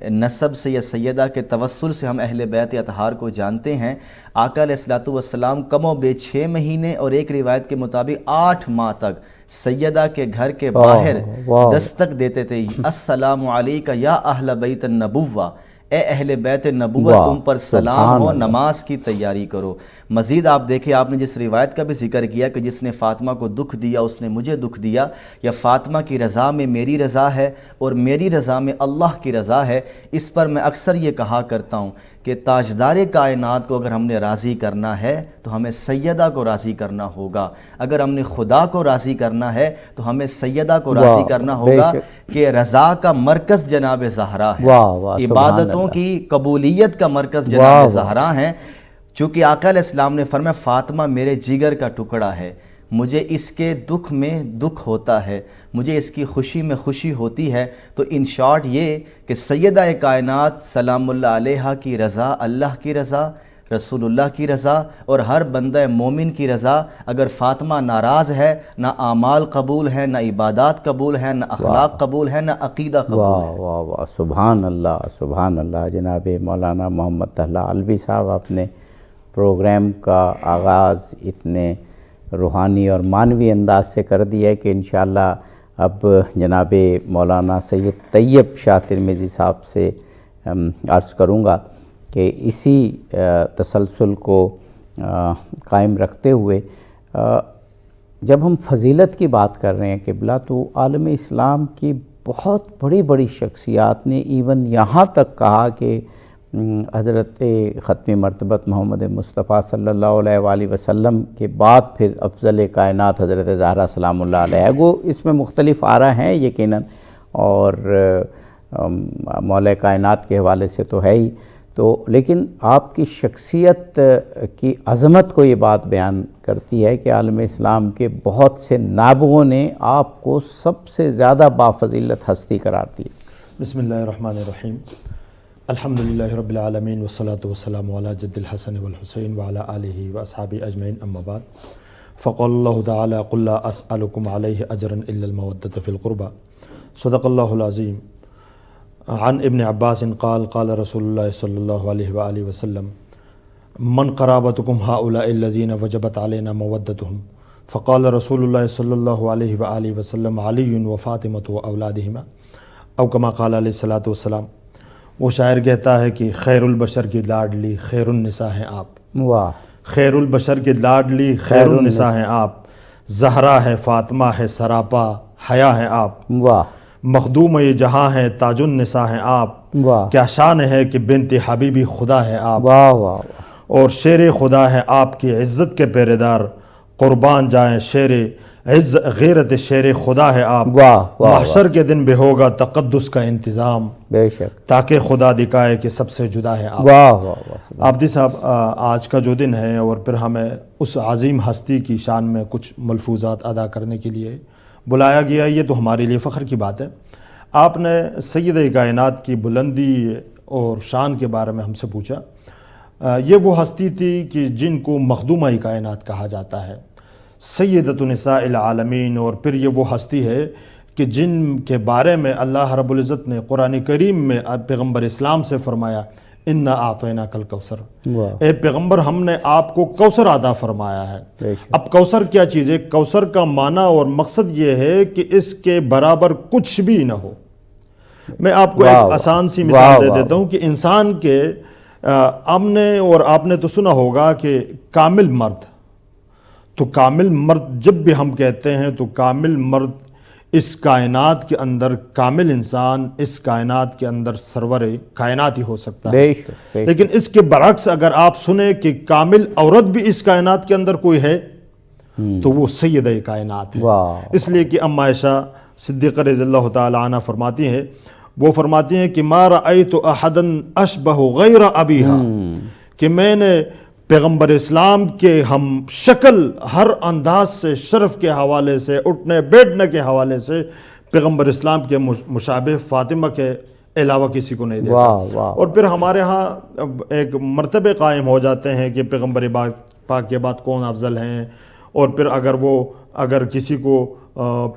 نسب سے یا سیدہ کے توسل سے ہم اہل بیت اطہار کو جانتے ہیں۔ آقا علیہ الصلوۃ والسلام کم و بیش 6 مہینے اور ایک روایت کے مطابق 8 ماہ تک سیدہ کے گھر کے باہر دستک دیتے تھے، السلام علیکہ یا اہل بیت النبوہ، اے اہل بیت نبوت تم پر سلام ہو، نماز کی تیاری کرو۔ مزید آپ دیکھیں، آپ نے جس روایت کا بھی ذکر کیا کہ جس نے فاطمہ کو دکھ دیا اس نے مجھے دکھ دیا، یا فاطمہ کی رضا میں میری رضا ہے اور میری رضا میں اللہ کی رضا ہے، اس پر میں اکثر یہ کہا کرتا ہوں کہ تاجدار کائنات کو اگر ہم نے راضی کرنا ہے تو ہمیں سیدہ کو راضی کرنا ہوگا، اگر ہم نے خدا کو راضی کرنا ہے تو ہمیں سیدہ کو راضی کرنا ہوگا، کہ رضا کا مرکز جناب زہرا ہے، عبادتوں کی قبولیت کا مرکز جناب زہرا ہیں۔ چونکہ آقا علیہ السلام نے فرمایا فاطمہ میرے جگر کا ٹکڑا ہے، مجھے اس کے دکھ میں دکھ ہوتا ہے، مجھے اس کی خوشی میں خوشی ہوتی ہے۔ تو ان شارٹ یہ کہ سیدہ کائنات سلام اللہ علیہا کی رضا، اللہ کی رضا، رسول اللہ کی رضا اور ہر بندہ مومن کی رضا، اگر فاطمہ ناراض ہے نہ اعمال قبول ہیں، نہ عبادات قبول ہیں، نہ اخلاق قبول ہیں، نہ عقیدہ قبول ہے۔ واہ واہ، سبحان اللہ سبحان اللہ۔ جناب مولانا محمد طلحہ علوی صاحب، آپ نے پروگرام کا آغاز اتنے روحانی اور معنوی انداز سے کر دیا ہے کہ انشاءاللہ اب جناب مولانا سید طیب شاہ ترمذی صاحب سے عرض کروں گا کہ اسی تسلسل کو قائم رکھتے ہوئے جب ہم فضیلت کی بات کر رہے ہیں قبلہ، تو عالم اسلام کی بہت بڑی بڑی شخصیات نے ایون یہاں تک کہا کہ حضرت ختم مرتبت محمد مصطفیٰ صلی اللہ علیہ وآلہ وسلم کے بعد پھر افضل کائنات حضرت زہرا سلام اللہ علیہ، وہ اس میں مختلف آراء ہیں یقیناً، اور مولا کائنات کے حوالے سے تو ہے ہی، تو لیکن آپ کی شخصیت کی عظمت کو یہ بات بیان کرتی ہے کہ عالم اسلام کے بہت سے نابغوں نے آپ کو سب سے زیادہ بافضیلت ہستی قرار دی۔ بسم اللہ الرحمن الرحیم، الحمدللہ رب العالمین والصلاة والسلام علی جد الحسن والحسین وعلی آلہ واصحابہ اجمعین، اما بعد، فقال اللہ تعالی قل لا اسألکم علیہ اجرا الا المودۃ فی القربى، صدق اللہ العظیم۔ عن ابن عباس قال قال رسول اللہ صلی اللہ علیہ وآلہ وسلم من قرابتکم هؤلاء الذین وجبت علینا مودتهم، فقال رسول اللہ صلی اللہ علیہ وآلہ وسلم علی وفاطمۃ واولادہما، او کما قال علیہ الصلوۃ والسلام۔ وہ شاعر کہتا ہے کہ خیر البشر کی لاڈلی خیر النساء ہیں آپ، واہ، خیر البشر کی لاڈلی خیر النساء ہیں آپ، زہرا ہے، فاطمہ ہے، سراپا حیا ہیں آپ، واہ، مخدوم یہ جہاں ہیں، تاج النساء ہیں آپ، واہ، کیا شان ہے کہ بنت حبیبی خدا ہے آپ، واہ واہ، اور شیر خدا ہے آپ کی عزت کے پہرے دار، قربان جائیں شیر غیرت شیر خدا ہے آپ، واہ واہ، محشر کے دن بھی ہوگا تقدس کا انتظام، بے شک، تاکہ خدا دکھائے کہ سب سے جدا ہے آپ۔ واہ واہ واہ، عابدی صاحب، آج کا جو دن ہے اور پھر ہمیں اس عظیم ہستی کی شان میں کچھ ملفوظات ادا کرنے کے لیے بلایا گیا، یہ تو ہمارے لیے فخر کی بات ہے۔ آپ نے سید کائنات کی بلندی اور شان کے بارے میں ہم سے پوچھا۔ یہ وہ ہستی تھی کہ جن کو مخدومہ کائنات کہا جاتا ہے، سیدۃ نساء العالمین، اور پھر یہ وہ ہستی ہے کہ جن کے بارے میں اللہ رب العزت نے قرآن کریم میں پیغمبر اسلام سے فرمایا انا اعطیناک الکوثر، اے پیغمبر ہم نے آپ کو کوثر عطا فرمایا ہے۔ اب کوثر کیا چیز ہے؟ کوثر کا معنی اور مقصد یہ ہے کہ اس کے برابر کچھ بھی نہ ہو۔ میں آپ کو ایک آسان سی مثال دے دیتا ہوں کہ انسان کے ہم نے اور آپ نے تو سنا ہوگا کہ کامل مرد، تو کامل مرد جب بھی ہم کہتے ہیں تو کامل مرد اس کائنات کے اندر، کامل انسان اس کائنات کے اندر سرور کائنات ہی ہو سکتا ہے، لیکن اس کے برعکس اگر آپ سنیں کہ کامل عورت بھی اس کائنات کے اندر کوئی ہے تو وہ سیدہ کائنات ہے۔ اس لیے کہ ام عائشہ صدیقہ رضی اللہ تعالی عنہ فرماتی ہیں، وہ فرماتی ہیں کہ ما رأیت احدا اشبہ غیر ابیہا، کہ میں نے پیغمبر اسلام کے ہم شکل ہر انداز سے، شرف کے حوالے سے، اٹھنے بیٹھنے کے حوالے سے پیغمبر اسلام کے مشابہ فاطمہ کے علاوہ کسی کو نہیں دیکھا۔ اور پھر ہمارے ہاں ایک مرتبے قائم ہو جاتے ہیں کہ پیغمبر پاک کے بعد کون افضل ہیں، اور پھر اگر وہ اگر کسی کو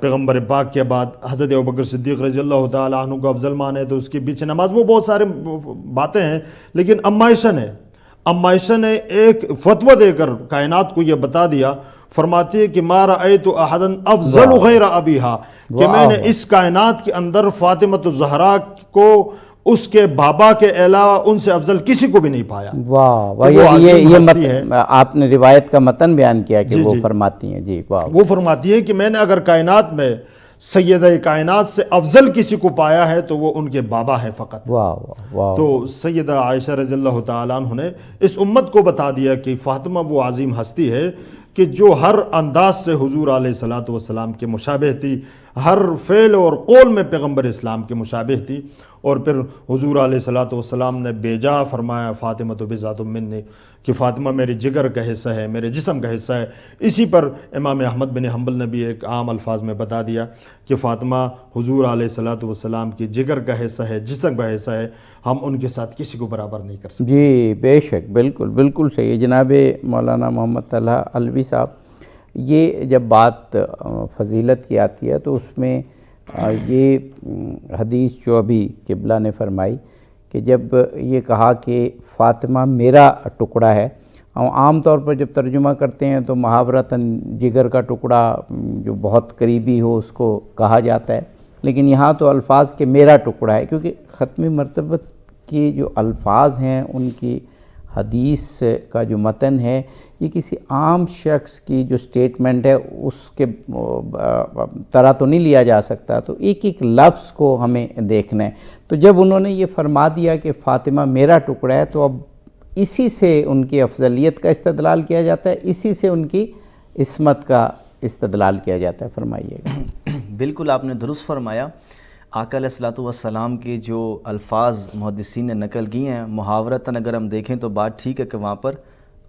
پیغمبر پاک کے بعد حضرت ابوبکر صدیق رضی اللہ تعالیٰ عنہ کو افضل مانے تو اس کے پیچھے نماز، وہ بہت سارے باتیں ہیں، لیکن اما عائشہ نے ایک فتویٰ دے کر کائنات کو یہ بتا دیا، فرماتی ہے کہ ما رأیت احدا افضل غیر ابیہا، کہ میں نے اس کائنات کے اندر فاطمۃ الزہرا کو اس کے بابا کے علاوہ ان سے افضل کسی کو بھی نہیں پایا۔ واہ، یہ آپ نے روایت کا متن بیان کیا کہ وہ فرماتی ہیں، جی واہ، وہ فرماتی ہے کہ میں نے اگر کائنات میں سیدہ کائنات سے افضل کسی کو پایا ہے تو وہ ان کے بابا ہے فقط۔ واہ واہ۔ تو سیدہ عائشہ رضی اللہ تعالیٰ عنہ نے اس امت کو بتا دیا کہ فاطمہ وہ عظیم ہستی ہے کہ جو ہر انداز سے حضور علیہ الصلوۃ والسلام کے مشابہ تھی، ہر فعل اور قول میں پیغمبر اسلام کے مشابہ تھی، اور پھر حضور علیہ الصلوۃ والسلام نے بیجا فرمایا فاطمہ تو بضعۃ منی، کہ فاطمہ میرے جگر کا حصہ ہے، میرے جسم کا حصہ ہے۔ اسی پر امام احمد بن حنبل نے بھی ایک عام الفاظ میں بتا دیا کہ فاطمہ حضور علیہ الصلوۃ والسلام کی جگر کا حصہ ہے، جسم کا حصہ ہے، ہم ان کے ساتھ کسی کو برابر نہیں کر سکتے۔ جی بے شک، بالکل بالکل صحیح ہے جناب مولانا محمد طلحہ علوی صاحب۔ یہ جب بات فضیلت کی آتی ہے تو اس میں یہ حدیث جو ابھی قبلہ نے فرمائی کہ جب یہ کہا کہ فاطمہ میرا ٹکڑا ہے، عام طور پر جب ترجمہ کرتے ہیں تو محاورتاً جگر کا ٹکڑا جو بہت قریبی ہو اس کو کہا جاتا ہے، لیکن یہاں تو الفاظ کہ میرا ٹکڑا ہے، کیونکہ ختم مرتبت کی جو الفاظ ہیں ان کی حدیث کا جو متن ہے یہ کسی عام شخص کی جو سٹیٹمنٹ ہے اس کے طرح تو نہیں لیا جا سکتا، تو ایک ایک لفظ کو ہمیں دیکھنا ہے۔ تو جب انہوں نے یہ فرما دیا کہ فاطمہ میرا ٹکڑا ہے تو اب اسی سے ان کی افضلیت کا استدلال کیا جاتا ہے، اسی سے ان کی عصمت کا استدلال کیا جاتا ہے۔ فرمائیے گا۔ بالکل آپ نے درست فرمایا۔ آقا علیہ الصلوۃ والسلام کے جو الفاظ محدثین نے نقل کیے ہیں، محاورتاً اگر ہم دیکھیں تو بات ٹھیک ہے کہ وہاں پر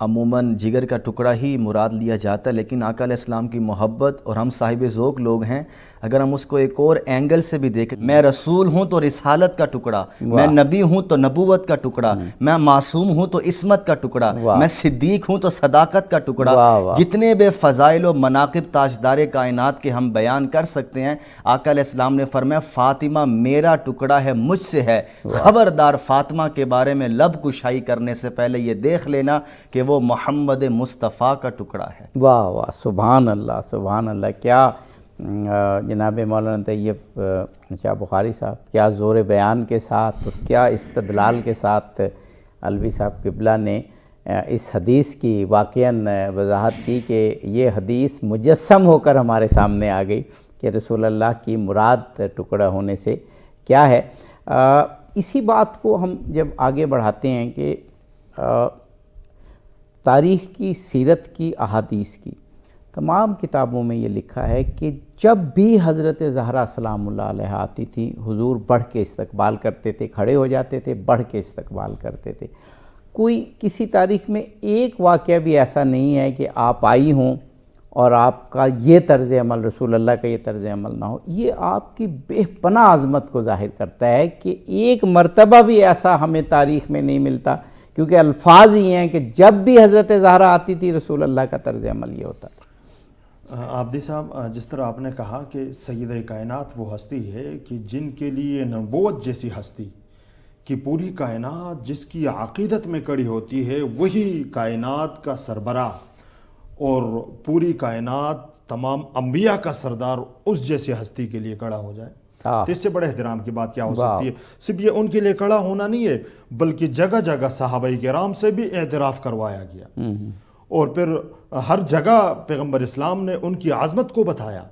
عموماً جگر کا ٹکڑا ہی مراد لیا جاتا ہے، لیکن آقا علیہ السلام کی محبت اور ہم صاحب ذوق لوگ ہیں، اگر ہم اس کو ایک اور اینگل سے بھی دیکھیں، میں رسول ہوں تو رسالت کا ٹکڑا، میں نبی ہوں تو نبوت کا ٹکڑا، میں معصوم ہوں تو عصمت کا ٹکڑا، میں صدیق ہوں تو صداقت کا ٹکڑا، جتنے بے فضائل و مناقب تاجدار کائنات کے ہم بیان کر سکتے ہیں، آقا علیہ السلام نے فرمایا فاطمہ میرا ٹکڑا ہے، مجھ سے ہے، خبردار فاطمہ کے بارے میں لب کشائی کرنے سے پہلے یہ دیکھ لینا کہ وہ محمد مصطفیٰ کا ٹکڑا ہے۔ واہ واہ، سبحان اللہ سبحان اللہ۔ کیا جناب مولانا طیب شاہ بخاری صاحب کیا زور بیان کے ساتھ اور کیا استدلال کے ساتھ علوی صاحب قبلہ نے اس حدیث کی واقعاً وضاحت کی کہ یہ حدیث مجسم ہو کر ہمارے سامنے آ گئی کہ رسول اللہ کی مراد ٹکڑا ہونے سے کیا ہے۔ اسی بات کو ہم جب آگے بڑھاتے ہیں کہ تاریخ کی، سیرت کی، احادیث کی تمام کتابوں میں یہ لکھا ہے کہ جب بھی حضرت زہرا سلام اللہ علیہ آتی تھی حضور بڑھ کے استقبال کرتے تھے، کھڑے ہو جاتے تھے، بڑھ کے استقبال کرتے تھے۔ کوئی کسی تاریخ میں ایک واقعہ بھی ایسا نہیں ہے کہ آپ آئی ہوں اور آپ کا یہ طرز عمل، رسول اللہ کا یہ طرز عمل نہ ہو۔ یہ آپ کی بے پناہ عظمت کو ظاہر کرتا ہے کہ ایک مرتبہ بھی ایسا ہمیں تاریخ میں نہیں ملتا، کیونکہ الفاظ ہی ہیں کہ جب بھی حضرت زہرا آتی تھی رسول اللہ کا طرز عمل یہ ہوتا تھا۔ عابدی صاحب، جس طرح آپ نے کہا کہ سیدہ کائنات وہ ہستی ہے کہ جن کے لیے نبوت جیسی ہستی کہ پوری کائنات جس کی عقیدت میں کڑی ہوتی ہے وہی کائنات کا سربراہ اور پوری کائنات تمام انبیاء کا سردار اس جیسی ہستی کے لیے کڑا ہو جائے تو اس سے بڑے احترام کی بات کیا ہو سکتی ہے۔ صرف یہ ان کے لیے کڑا ہونا نہیں ہے بلکہ جگہ جگہ صحابہ کرام سے بھی اعتراف کروایا گیا، اور پھر ہر جگہ پیغمبر اسلام نے ان کی عظمت کو بتایا۔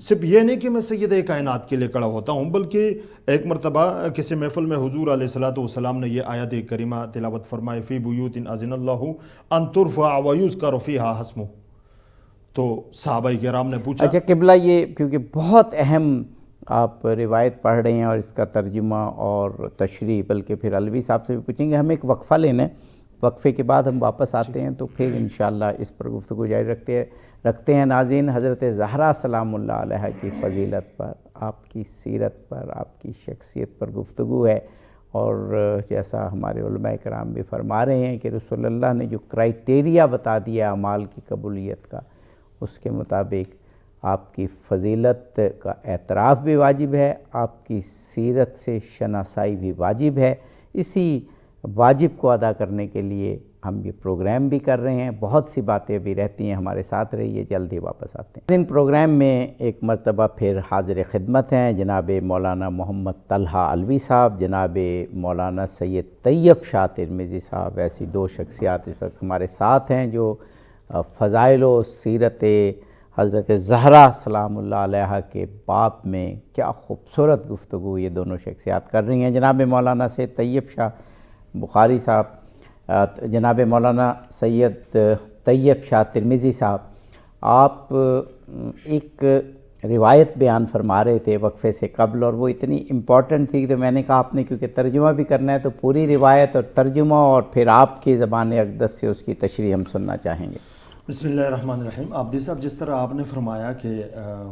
صرف یہ نہیں کہ میں سیدہ کائنات کے لیے کڑا ہوتا ہوں، بلکہ ایک مرتبہ کسی محفل میں حضور علیہ الصلوۃ والسلام نے یہ آیت کریمہ تلاوت فرمائی، فی بیوت اذن اللہ ان ترفع ویذکر فیہا اسمہ۔ تو صحابہ کرام نے پوچھا، اچھا قبلہ، یہ کیونکہ بہت اہم آپ روایت پڑھ رہے ہیں اور اس کا ترجمہ اور تشریح بلکہ پھر علوی صاحب سے بھی پوچھیں گے، ہم ایک وقفہ لینا ہے، وقفے کے بعد ہم واپس آتے ہیں تو پھر انشاءاللہ اس پر گفتگو جاری رکھتے ہیں۔ ناظرین، حضرت زہرا سلام اللہ علیہ کی فضیلت پر، آپ کی سیرت پر، آپ کی شخصیت پر گفتگو ہے، اور جیسا ہمارے علماء کرام بھی فرما رہے ہیں کہ رسول اللہ نے جو کرائٹیریا بتا دیا اعمال کی قبولیت کا، اس کے مطابق آپ کی فضیلت کا اعتراف بھی واجب ہے، آپ کی سیرت سے شناسائی بھی واجب ہے۔ اسی واجب کو ادا کرنے کے لیے ہم یہ پروگرام بھی کر رہے ہیں۔ بہت سی باتیں بھی رہتی ہیں، ہمارے ساتھ رہیے، جلد ہی واپس آتے ہیں۔ ان پروگرام میں ایک مرتبہ پھر حاضر خدمت ہیں جناب مولانا محمد طلحہ علوی صاحب، جناب مولانا سید طیب شاہ ترمذی صاحب۔ ایسی دو شخصیات اس وقت ہمارے ساتھ ہیں جو فضائل و سیرت حضرت زہرا سلام اللہ علیہا کے باب میں کیا خوبصورت گفتگو یہ دونوں شخصیات کر رہی ہیں۔ جناب مولانا سید طیب شاہ بخاری صاحب، جناب مولانا سید طیب شاہ ترمذی صاحب، آپ ایک روایت بیان فرما رہے تھے وقفے سے قبل، اور وہ اتنی امپورٹنٹ تھی کہ میں نے کہا آپ نے کیونکہ ترجمہ بھی کرنا ہے تو پوری روایت اور ترجمہ اور پھر آپ کی زبان اقدس سے اس کی تشریح ہم سننا چاہیں گے۔ بسم اللہ الرحمن الرحیم۔ عابدی صاحب، جس طرح آپ نے فرمایا کہ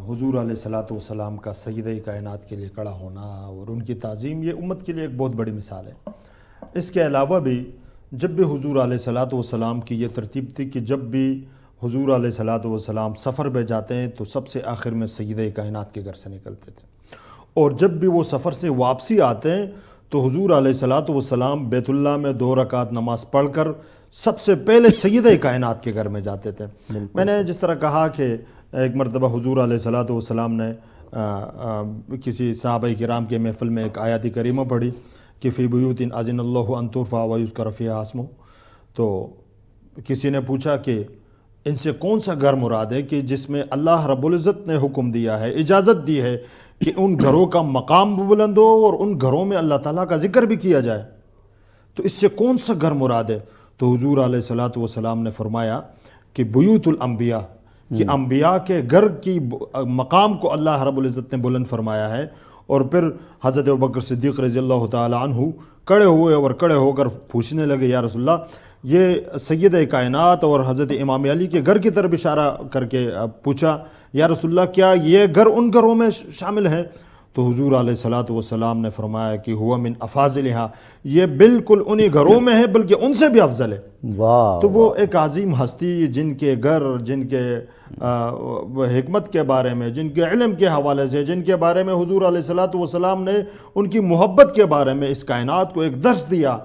حضور علیہ الصلاۃ والسلام کا سیدہ کائنات کے لیے کھڑا ہونا اور ان کی تعظیم، یہ امت کے لیے ایک بہت بڑی مثال ہے۔ اس کے علاوہ بھی جب بھی حضور علیہ الصلاۃ والسلام کی یہ ترتیب تھی کہ جب بھی حضور علیہ الصلاۃ والسلام سفر پہ جاتے ہیں تو سب سے آخر میں سیدہ کائنات کے گھر سے نکلتے تھے، اور جب بھی وہ سفر سے واپسی آتے ہیں تو حضور علیہ الصلاۃ والسلام بیت اللہ میں 2 رکعت نماز پڑھ کر سب سے پہلے سیدہ کائنات کے گھر میں جاتے تھے۔ میں نے جس طرح کہا کہ ایک مرتبہ حضور علیہ الصلاۃ والسلام نے کسی صحابہ کرام کے محفل میں ایک آیات کریمہ پڑھی کہ فی بیوت اذن اللہ ان ترفع ویذکر فیہا اسمہ، تو کسی نے پوچھا کہ ان سے کون سا گھر مراد ہے کہ جس میں اللہ رب العزت نے حکم دیا ہے، اجازت دی ہے کہ ان گھروں کا مقام بھی بلند ہو اور ان گھروں میں اللہ تعالیٰ کا ذکر بھی کیا جائے، تو اس سے کون سا گھر مراد ہے؟ تو حضور علیہ الصلاۃ والسلام نے فرمایا کہ بیوت الانبیاء، کہ انبیاء کے گھر کی مقام کو اللہ رب العزت نے بلند فرمایا ہے۔ اور پھر حضرت ابوبکر صدیق رضی اللہ تعالی عنہ کھڑے ہوئے اور کھڑے ہو کر پوچھنے لگے، یا رسول اللہ، یہ سید کائنات اور حضرت امام علی کے گھر کی طرف اشارہ کر کے پوچھا، یا رسول اللہ کیا یہ گھر ان گھروں میں شامل ہے؟ تو حضور علیہ الصلاۃ والسلام نے فرمایا کہ ہوا من افاضلہا، یہ بالکل انہی گھروں میں ہے بلکہ ان سے بھی افضل ہے۔ واہ! تو وہ ایک عظیم ہستی جن کے گھر، جن کے حکمت کے بارے میں، جن کے علم کے حوالے سے، جن کے بارے میں حضور علیہ الصلاۃ والسلام نے ان کی محبت کے بارے میں اس کائنات کو ایک درس دیا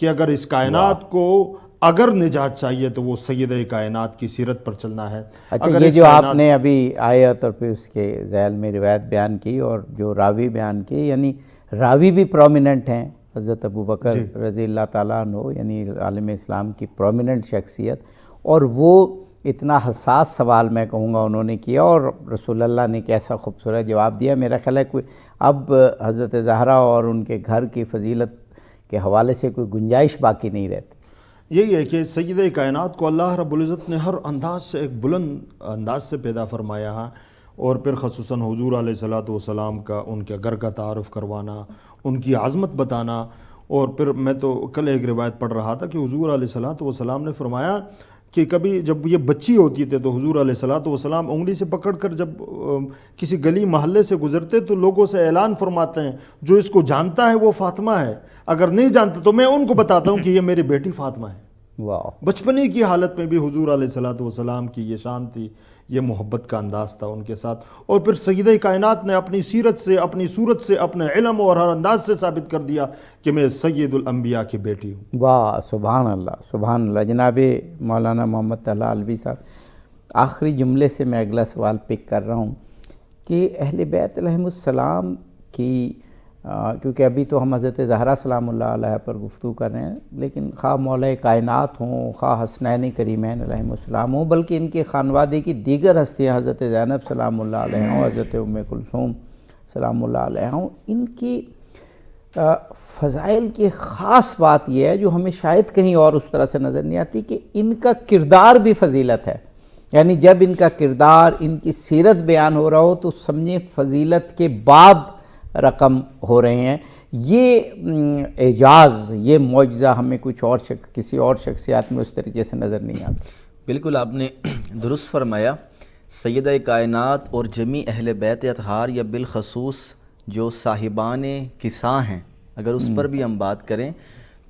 کہ اگر اس کائنات کو اگر نجات چاہیے تو وہ سیدہ کائنات کی سیرت پر چلنا ہے۔ اچھا، یہ جو آپ نے ابھی آیت اور پھر اس کے ذیل میں روایت بیان کی اور جو راوی بیان کی، یعنی راوی بھی پرومیننٹ ہیں، حضرت ابوبکر رضی اللہ تعالیٰ عنہ، یعنی عالم اسلام کی پرومیننٹ شخصیت، اور وہ اتنا حساس سوال میں کہوں گا انہوں نے کیا، اور رسول اللہ نے کیسا خوبصورت جواب دیا۔ میرا خیال ہے کوئی اب حضرت زہرا اور ان کے گھر کی فضیلت کے حوالے سے کوئی گنجائش باقی نہیں رہتی۔ یہی ہے کہ سیدہ کائنات کو اللہ رب العزت نے ہر انداز سے، ایک بلند انداز سے پیدا فرمایا ہے، اور پھر خصوصاً حضور علیہ الصلاۃ والسلام کا ان کے گھر کا تعارف کروانا، ان کی عظمت بتانا۔ اور پھر میں تو کل ایک روایت پڑھ رہا تھا کہ حضور علیہ الصلاۃ والسلام نے فرمایا کہ کبھی جب یہ بچی ہوتی تھے تو حضور علیہ الصلاۃ والسلام انگلی سے پکڑ کر جب کسی گلی محلے سے گزرتے تو لوگوں سے اعلان فرماتے ہیں، جو اس کو جانتا ہے وہ فاطمہ ہے، اگر نہیں جانتا تو میں ان کو بتاتا ہوں کہ یہ میری بیٹی فاطمہ ہے۔ واہ! بچپنے کی حالت میں بھی حضور علیہ الصلاۃ والسلام کی یہ شان تھی، یہ محبت کا انداز تھا ان کے ساتھ۔ اور پھر سیدہ کائنات نے اپنی سیرت سے، اپنی صورت سے، اپنے علم اور ہر انداز سے ثابت کر دیا کہ میں سید الانبیاء کی بیٹی ہوں۔ واہ! سبحان اللہ، سبحان اللہ۔ جناب مولانا محمد طلحہ علوی صاحب، آخری جملے سے میں اگلا سوال پک کر رہا ہوں کہ اہل بیت علیہم السلام کی، کیونکہ ابھی تو ہم حضرت زہرا سلام اللہ علیہ پر گفتگو کر رہے ہیں، لیکن خواہ مولا کائنات ہوں، خواہ حسنین کریمین علیہم السلام ہوں، بلکہ ان کے خانوادے کی دیگر ہستیاں حضرت زینب سلام اللہ علیہ ہوں، حضرت ام کلثوم سلام اللہ علیہ ہوں، ان کی فضائل کی خاص بات یہ ہے جو ہمیں شاید کہیں اور اس طرح سے نظر نہیں آتی کہ ان کا کردار بھی فضیلت ہے۔ یعنی جب ان کا کردار، ان کی سیرت بیان ہو رہا ہو تو سمجھیں فضیلت کے باب رقم ہو رہے ہیں۔ یہ اعجاز، یہ معجزہ ہمیں کچھ اور کسی اور شخصیات میں اس طریقے سے نظر نہیں آتا۔ بالکل آپ نے درست فرمایا۔ سیدہ کائنات اور جمیع اہل بیت اطہار، یا بالخصوص جو صاحبان کساں ہیں، اگر اس پر بھی ہم بات کریں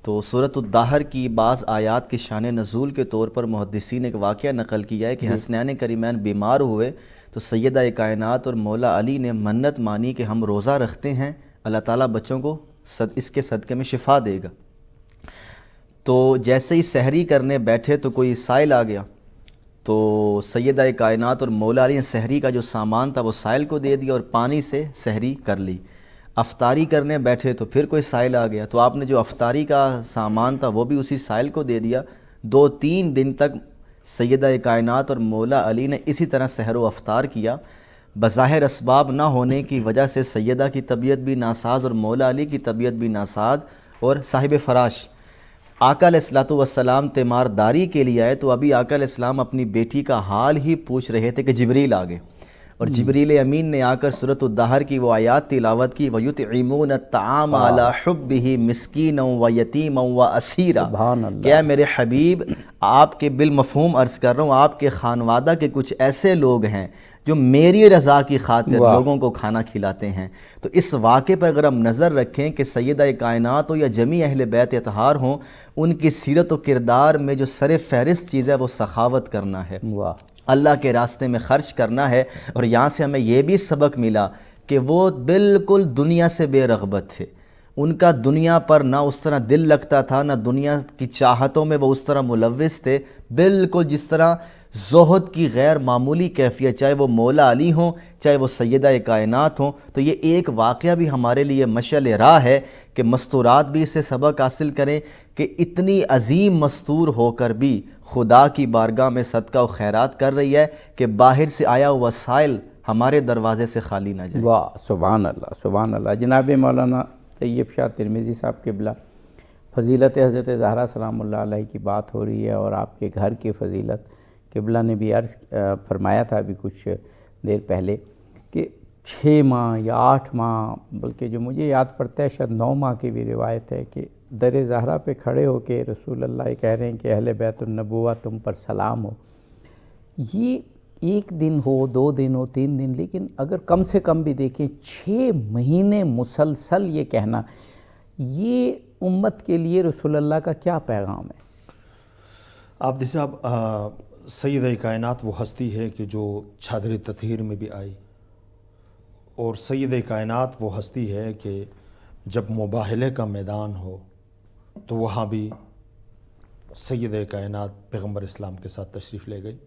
تو سورۃ الدہر کی بعض آیات کے شان نزول کے طور پر محدثین نے ایک واقعہ نقل کیا ہے کہ حسنین کریمین بیمار ہوئے تو سیدہ کائنات اور مولا علی نے منت مانی کہ ہم روزہ رکھتے ہیں، اللہ تعالیٰ بچوں کو اس کے صدقے میں شفا دے گا۔ تو جیسے ہی سحری کرنے بیٹھے تو کوئی سائل آ گیا، تو سیدہ کائنات اور مولا علی نے سحری کا جو سامان تھا وہ سائل کو دے دیا اور پانی سے سحری کر لی۔ افطاری کرنے بیٹھے تو پھر کوئی سائل آ گیا، تو آپ نے جو افطاری کا سامان تھا وہ بھی اسی سائل کو دے دیا۔ 2-3 دن تک سیدہ کائنات اور مولا علی نے اسی طرح سحر و افطار کیا۔ بظاہر اسباب نہ ہونے کی وجہ سے سیدہ کی طبیعت بھی ناساز اور مولا علی کی طبیعت بھی ناساز، اور صاحب فراش آقا علیہ الصلوۃ والسلام تیمارداری کے لیے آئے، تو ابھی آقا علیہ السلام اپنی بیٹی کا حال ہی پوچھ رہے تھے کہ جبریل آ گئے، اور جبریل امین نے آ کر سورۃ الدہر کی وہ آیات تلاوت کی، وَيُطْعِمُونَ الطَّعَامَ عَلَىٰ حُبِّهِ مِسْكِينًا وَيَتِيمًا وَأَسِيرًا۔ کہ اے میرے حبیب، آپ کے بالمفہوم عرض کر رہا ہوں، آپ کے خانوادہ کے کچھ ایسے لوگ ہیں جو میری رضا کی خاطر لوگوں کو کھانا کھلاتے ہیں۔ تو اس واقعے پر اگر ہم نظر رکھیں کہ سیدہ کائنات ہو یا جمیع اہل بیت اطہار ہوں، ان کی سیرت و کردار میں جو سر فہرست چیز ہے وہ سخاوت کرنا ہے، اللہ کے راستے میں خرچ کرنا ہے۔ اور یہاں سے ہمیں یہ بھی سبق ملا کہ وہ بالکل دنیا سے بے رغبت تھے، ان کا دنیا پر نہ اس طرح دل لگتا تھا، نہ دنیا کی چاہتوں میں وہ اس طرح ملوث تھے، بالکل جس طرح زہد کی غیر معمولی کیفیت، چاہے وہ مولا علی ہوں چاہے وہ سیدہ کائنات ہوں۔ تو یہ ایک واقعہ بھی ہمارے لیے مشعل راہ ہے کہ مستورات بھی اس سے سبق حاصل کریں کہ اتنی عظیم مستور ہو کر بھی خدا کی بارگاہ میں صدقہ و خیرات کر رہی ہے کہ باہر سے آیا ہوا سائل ہمارے دروازے سے خالی نہ جائے۔ واہ، سبحان اللہ، سبحان اللہ۔ جناب مولانا طیب شاہ ترمذی صاحب قبلہ، فضیلت حضرت زہرا سلام اللہ علیہ کی بات ہو رہی ہے، اور آپ کے گھر کی فضیلت قبلہ نے بھی عرض فرمایا تھا ابھی کچھ دیر پہلے کہ 6 ماہ یا 8 ماہ، بلکہ جو مجھے یاد پڑتا ہے شاید 9 ماہ کی بھی روایت ہے کہ در زہرا پہ کھڑے ہو کے رسول اللہ کہہ رہے ہیں کہ اہل بیت النبوہ تم پر سلام ہو۔ یہ 1 دن ہو، 2 دن ہو، 3 دن، لیکن اگر کم سے کم بھی دیکھیں 6 مہینے مسلسل یہ کہنا، یہ امت کے لیے رسول اللہ کا کیا پیغام ہے؟ آپ جیسے سیدہ کائنات وہ ہستی ہے کہ جو چادر تطہیر میں بھی آئی، اور سیدہ کائنات وہ ہستی ہے کہ جب مباہلے کا میدان ہو تو وہاں بھی سیدہ کائنات پیغمبر اسلام کے ساتھ تشریف لے گئی۔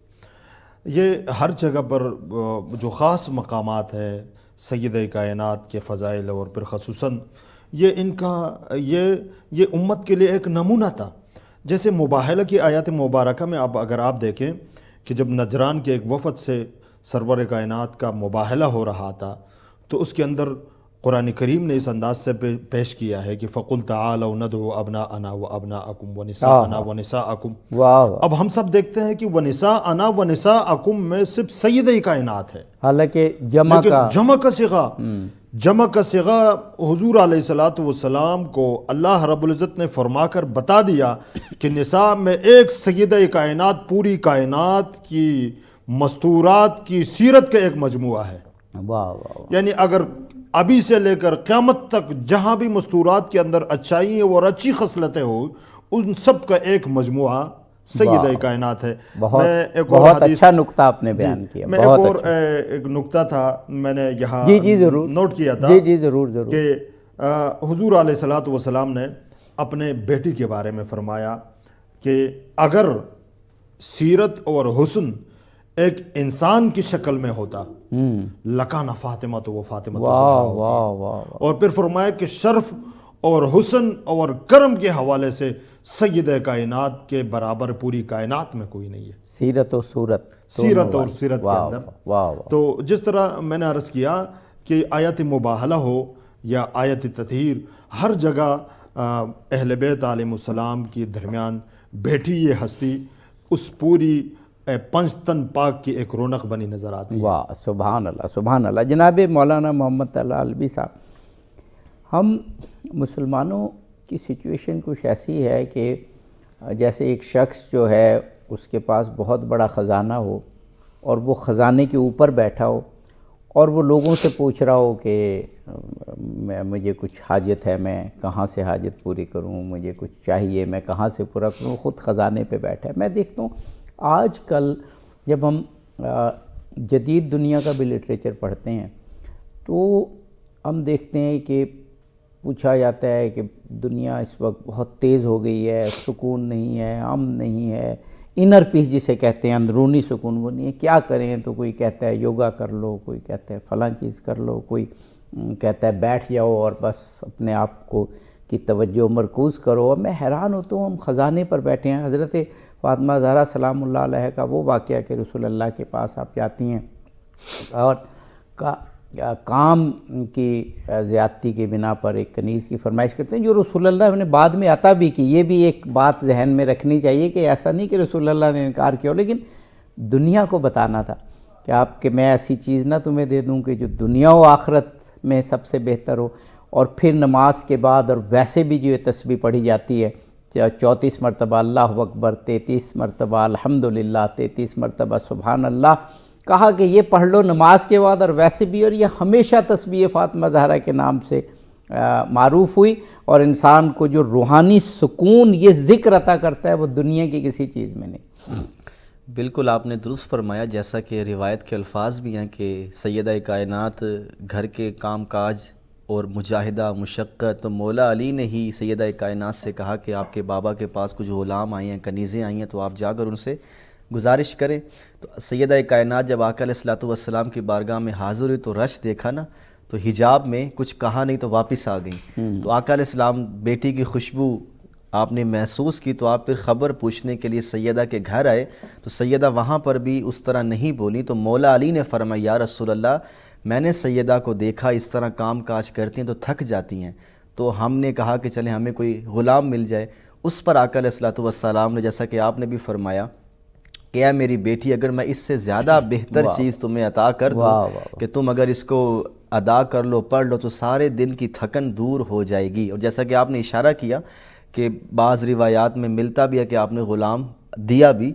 یہ ہر جگہ پر جو خاص مقامات ہیں سیدہ کائنات کے فضائل، اور پھر خصوصاً یہ ان کا یہ امت کے لیے ایک نمونہ تھا۔ جیسے مباہلہ کی آیات مبارکہ میں اگر آپ دیکھیں کہ جب نجران کے ایک وفد سے سرور کائنات کا مباہلہ ہو رہا تھا، تو اس کے اندر قرآن کریم نے اس انداز سے پیش کیا ہے کہ فَقُلْ تَعَالَوْا نَدْعُوا أَبْنَاءَنَا وَأَبْنَاءَكُمْ وَنِسَاءَنَا وَنِسَاءَكُمْ۔ اب ہم سب دیکھتے ہیں کہ وَنِسَاءَنَا وَنِسَاءَكُمْ میں صرف سیدہ کائنات ہے، حالانکہ جمع کا صیغہ حضور علیہ السلام کو اللہ رب العزت نے فرما کر بتا دیا کہ نساء میں ایک سیدہ کائنات پوری کائنات کی مستورات کی سیرت کا ایک مجموعہ ہے۔ یعنی اگر ابھی سے لے کر قیامت تک جہاں بھی مستورات کے اندر اچھائی اور اچھی خصلتیں ہو، ان سب کا ایک مجموعہ سیدہ کائنات ہے۔ بہت اچھا نکتہ آپ نے بیان کیا۔ میں ایک نکتہ تھا میں نے یہاں نوٹ کیا تھا کہ حضور علیہ السلام نے اپنے بیٹی کے بارے میں فرمایا کہ اگر سیرت اور حسن ایک انسان کی شکل میں ہوتا لکانا فاطمہ تو وہ فاطمہ ہوتی، اور پھر فرمایا کہ شرف اور حسن اور کرم کے حوالے سے سیدہ کائنات کے برابر پوری کائنات میں کوئی نہیں ہے، سیرت اور سیرت کے اندر۔ تو جس طرح میں نے عرض کیا کہ آیت مباہلہ ہو یا آیت تطہیر، ہر جگہ اہل بیت علیہ السلام کی درمیان بیٹھی یہ ہستی اس پوری 5 تن پاک کی ایک رونق بنی نظر آتی ہے۔ واہ، سبحان اللہ، سبحان اللہ۔ جناب مولانا محمد العلوی صاحب، ہم مسلمانوں کی سچویشن کچھ ایسی ہے کہ جیسے ایک شخص جو ہے اس کے پاس بہت بڑا خزانہ ہو اور وہ خزانے کے اوپر بیٹھا ہو اور وہ لوگوں سے پوچھ رہا ہو کہ مجھے کچھ حاجت ہے، میں کہاں سے حاجت پوری کروں، مجھے کچھ چاہیے، میں کہاں سے پورا کروں، خود خزانے پہ بیٹھا ہے۔ میں دیکھتا ہوں آج کل جب ہم جدید دنیا کا بھی لٹریچر پڑھتے ہیں تو ہم دیکھتے ہیں کہ پوچھا جاتا ہے کہ دنیا اس وقت بہت تیز ہو گئی ہے، سکون نہیں ہے، امن نہیں ہے، انر پیس جسے کہتے ہیں، اندرونی سکون وہ نہیں ہے، کیا کریں؟ تو کوئی کہتا ہے یوگا کر لو، کوئی کہتا ہے فلاں چیز کر لو، کوئی کہتا ہے بیٹھ جاؤ اور بس اپنے آپ کو کی توجہ مرکوز کرو۔ اور میں حیران ہوتا ہوں، ہم خزانے پر بیٹھے ہیں۔ حضرت فاطمہ زہرا سلام اللہ علیہ کا وہ واقعہ کہ رسول اللہ کے پاس آپ جاتی ہیں اور کام کی زیادتی کی بنا پر ایک کنیز کی فرمائش کرتے ہیں، جو رسول اللہ نے بعد میں عطا بھی کی۔ یہ بھی ایک بات ذہن میں رکھنی چاہیے کہ ایسا نہیں کہ رسول اللہ نے انکار کیا، لیکن دنیا کو بتانا تھا کہ آپ کہ میں ایسی چیز نہ تمہیں دے دوں کہ جو دنیا و آخرت میں سب سے بہتر ہو۔ اور پھر نماز کے بعد اور ویسے بھی جو یہ تسبیح پڑھی جاتی ہے 34 مرتبہ اللہ اکبر، 33 مرتبہ الحمدللہ، 33 مرتبہ سبحان اللہ، کہا کہ یہ پڑھ لو نماز کے بعد اور ویسے بھی، اور یہ ہمیشہ تسبیح فاطمہ زہرا کے نام سے معروف ہوئی۔ اور انسان کو جو روحانی سکون یہ ذکر عطا کرتا ہے وہ دنیا کی کسی چیز میں نہیں۔ بالکل آپ نے درست فرمایا، جیسا کہ روایت کے الفاظ بھی ہیں کہ سیدہ کائنات گھر کے کام کاج اور مجاہدہ مشقت، تو مولا علی نے ہی سیدہ کائنات سے کہا کہ آپ کے بابا کے پاس کچھ غلام آئے ہیں، کنیزیں آئی ہیں، تو آپ جا کر ان سے گزارش کریں۔ تو سیدہ کائنات جب آقا علیہ الصلوۃ والسلام کی بارگاہ میں حاضر ہوئی تو رش دیکھا نا، تو حجاب میں کچھ کہا نہیں تو واپس آ گئیں۔ تو آقا علیہ السلام بیٹی کی خوشبو آپ نے محسوس کی تو آپ پھر خبر پوچھنے کے لیے سیدہ کے گھر آئے، تو سیدہ وہاں پر بھی اس طرح نہیں بولی۔ تو مولا علی نے فرمایا یا رسول اللہ، میں نے سیدہ کو دیکھا اس طرح کام کاج کرتی ہیں تو تھک جاتی ہیں، تو ہم نے کہا کہ چلیں ہمیں کوئی غلام مل جائے۔ اس پر آقا علیہ الصلوۃ والسلام نے، جیسا کہ آپ نے بھی فرمایا کہ اے میری بیٹی، اگر میں اس سے زیادہ بہتر چیز تمہیں عطا کر دوں کہ تم اگر اس کو ادا کر لو، پڑھ لو، تو سارے دن کی تھکن دور ہو جائے گی۔ اور جیسا کہ آپ نے اشارہ کیا کہ بعض روایات میں ملتا بھی ہے کہ آپ نے غلام دیا بھی۔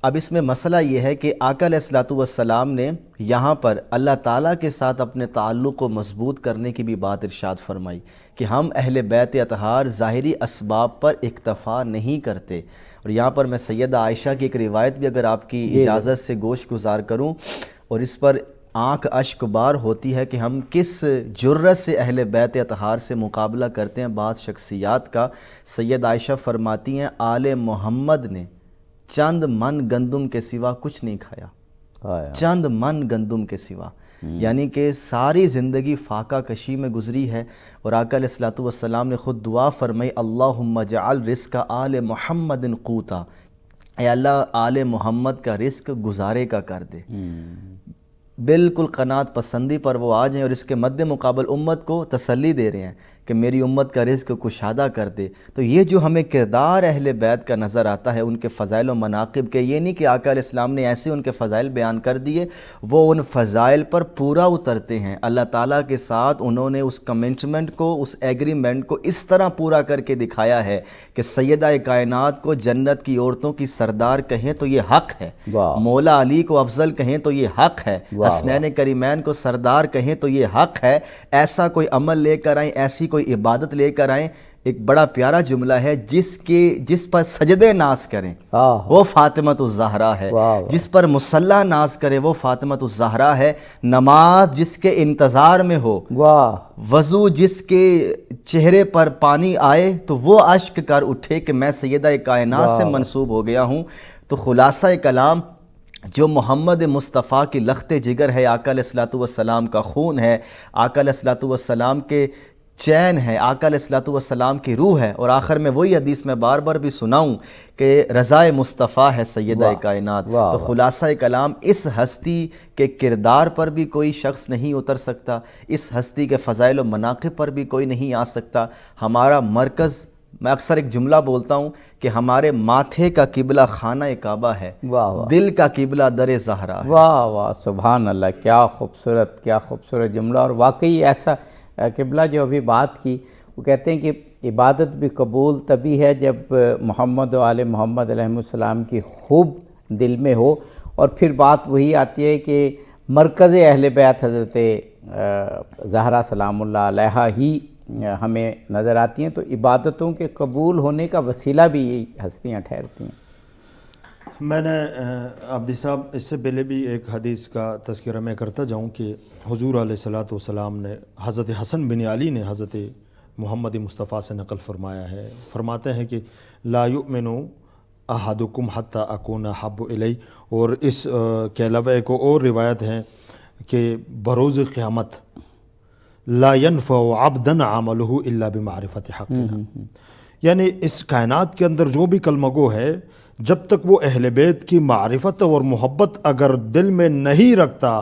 اب اس میں مسئلہ یہ ہے کہ آقا علیہ الصلوۃ والسلام نے یہاں پر اللہ تعالیٰ کے ساتھ اپنے تعلق کو مضبوط کرنے کی بھی بات ارشاد فرمائی کہ ہم اہل بیت اطہار ظاہری اسباب پر اکتفا نہیں کرتے۔ اور یہاں پر میں سیدہ عائشہ کی ایک روایت بھی اگر آپ کی اجازت سے گوش گزار کروں، اور اس پر آنکھ اشک بار ہوتی ہے کہ ہم کس جرت سے اہل بیت اطہار سے مقابلہ کرتے ہیں بعض شخصیات کا۔ سید عائشہ فرماتی ہیں آل محمد نے چند من گندم کے سوا کچھ نہیں کھایا، چند من گندم کے سوا، یعنی کہ ساری زندگی فاقہ کشی میں گزری ہے۔ اور آقا علیہ الصلوۃ والسلام نے خود دعا فرمائی اللہم اجعل رزق آل محمد قوتا، اے اللہ آل محمد کا رزق گزارے کا کر دے۔ بالکل قناعت پسندی پر وہ آ جائیں اور اس کے مد مقابل امت کو تسلی دے رہے ہیں کہ میری امت کا رزق کشادہ کر دے۔ تو یہ جو ہمیں کردار اہل بیت کا نظر آتا ہے، ان کے فضائل و مناقب کے، یہ نہیں کہ آقا علیہ السلام نے ایسے ان کے فضائل بیان کر دیے، وہ ان فضائل پر پورا اترتے ہیں۔ اللہ تعالیٰ کے ساتھ انہوں نے اس کمنٹمنٹ کو، اس ایگریمنٹ کو اس طرح پورا کر کے دکھایا ہے کہ سیدہ کائنات کو جنت کی عورتوں کی سردار کہیں تو یہ حق ہے، مولا علی کو افضل کہیں تو یہ حق ہے، حسنین کریمین کو سردار کہیں تو یہ حق ہے۔ ایسا کوئی عمل لے کر آئیں، ایسی کوئی عبادت لے کر آئیں۔ ایک بڑا پیارا جملہ ہے، جس پر سجدے ناز کریں وہ فاطمۃ الزہرا ہے، جس پر مصلی ناز کرے وہ فاطمۃ الزہرا ہے، نماز جس کے انتظار میں ہو، وضو جس کے چہرے پر پانی آئے تو وہ اشک کر اٹھے کہ میں سیدہ کائنات سے منسوب ہو گیا ہوں۔ تو خلاصہ کلام جو محمد مصطفیٰ کی لخت جگر ہے، آقا علیہ الصلوۃ والسلام کا خون ہے، آقا علیہ الصلوۃ والسلام کے چین ہے، آقا علیہ الصلوۃ والسلام کی روح ہے۔ اور آخر میں وہی حدیث میں بار بار بھی سناؤں کہ رضائے مصطفیٰ ہے سیدہ کائنات۔ تو خلاصہ کلام اس ہستی کے کردار پر بھی کوئی شخص نہیں اتر سکتا، اس ہستی کے فضائل و مناقب پر بھی کوئی نہیں آ سکتا۔ ہمارا مرکز، میں اکثر ایک جملہ بولتا ہوں کہ ہمارے ماتھے کا قبلہ خانہ کعبہ ہے، دل کا قبلہ در زہرا ہے۔ واہ واہ سبحان اللہ، کیا خوبصورت، کیا خوبصورت جملہ۔ اور واقعی ایسا قبلہ جو ابھی بات کی، وہ کہتے ہیں کہ عبادت بھی قبول تبھی ہے جب محمد و آل محمد علیہ السلام کی خوب دل میں ہو۔ اور پھر بات وہی آتی ہے کہ مرکز اہل بیت حضرت زہرا سلام اللہ علیہا ہی ہمیں نظر آتی ہیں، تو عبادتوں کے قبول ہونے کا وسیلہ بھی یہی ہستیاں ٹھہرتی ہیں۔ میں نے عبدی صاحب اس سے پہلے بھی ایک حدیث کا تذکرہ میں کرتا جاؤں کہ حضور علیہ الصلاۃ والسلام نے حضرت حسن بن علی نے حضرت محمد مصطفیٰ سے نقل فرمایا ہے، فرماتے ہیں کہ لا یؤمن احدکم حتی اکون احب الی، اور اس کے علاوہ ایک اور روایت ہے کہ بروز قیامت لا ينفع عبدا عملہ الا بمعرفت حقنا، یعنی اس کائنات کے اندر جو بھی کلمہ گو ہے جب تک وہ اہل بیت کی معرفت اور محبت اگر دل میں نہیں رکھتا،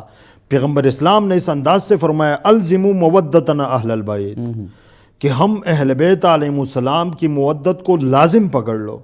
پیغمبر اسلام نے اس انداز سے فرمایا الزموا مودتنا اہل البیت، کہ ہم اہل بیت علیہ السلام کی مودت کو لازم پکڑ لو،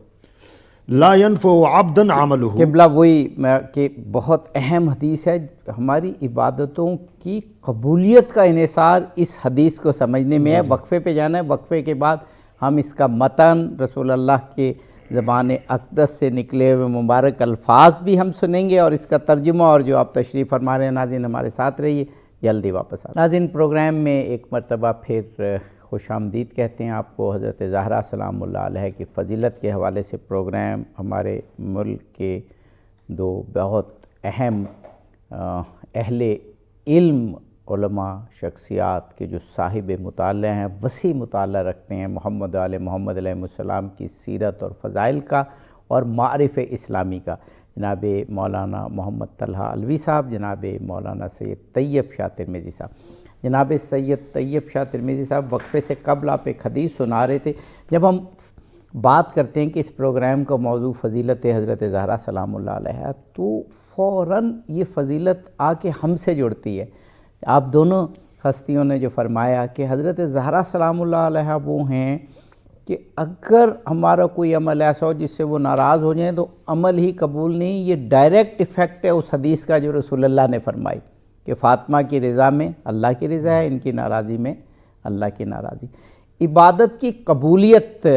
لا ينفع عبدا عملہ۔ قبلہ وہی کہ بہت اہم حدیث ہے، ہماری عبادتوں کی قبولیت کا انحصار اس حدیث کو سمجھنے میں ہے۔ وقفے پہ جانا ہے، وقفے کے بعد ہم اس کا متن رسول اللہ کے زبان اقدس سے نکلے ہوئے مبارک الفاظ بھی ہم سنیں گے، اور اس کا ترجمہ اور جو آپ تشریف فرما رہے ہیں ناظرین ہمارے ساتھ رہیے، جلدی واپس ناظرین پروگرام میں ایک مرتبہ پھر خوش آمدید کہتے ہیں آپ کو۔ حضرت زہرا سلام اللہ علیہ کی فضیلت کے حوالے سے پروگرام ہمارے ملک کے دو بہت اہم اہل علم علماء شخصیات کے جو صاحب مطالعہ ہیں، وسیع مطالعہ رکھتے ہیں محمد محمد علیہ السلام کی سیرت اور فضائل کا اور معارف اسلامی کا، جناب مولانا محمد طلحہ علوی صاحب، جناب مولانا سید طیب شاہ ترمذی صاحب۔ جناب سید طیب شاہ ترمذی صاحب وقفے سے قبل آپ ایک حدیث سنا رہے تھے۔ جب ہم بات کرتے ہیں کہ اس پروگرام کا موضوع فضیلت حضرت زہرا سلام اللہ علیہ، تو فوراً یہ فضیلت آ کے ہم سے جڑتی ہے۔ آپ دونوں ہستیوں نے جو فرمایا کہ حضرت زہرا سلام اللہ علیہ وہ ہیں کہ اگر ہمارا کوئی عمل ایسا ہو جس سے وہ ناراض ہو جائیں تو عمل ہی قبول نہیں، یہ ڈائریکٹ ایفیکٹ ہے اس حدیث کا جو رسول اللہ نے فرمائی کہ فاطمہ کی رضا میں اللہ کی رضا ہے، ان کی ناراضی میں اللہ کی ناراضی۔ عبادت کی قبولیت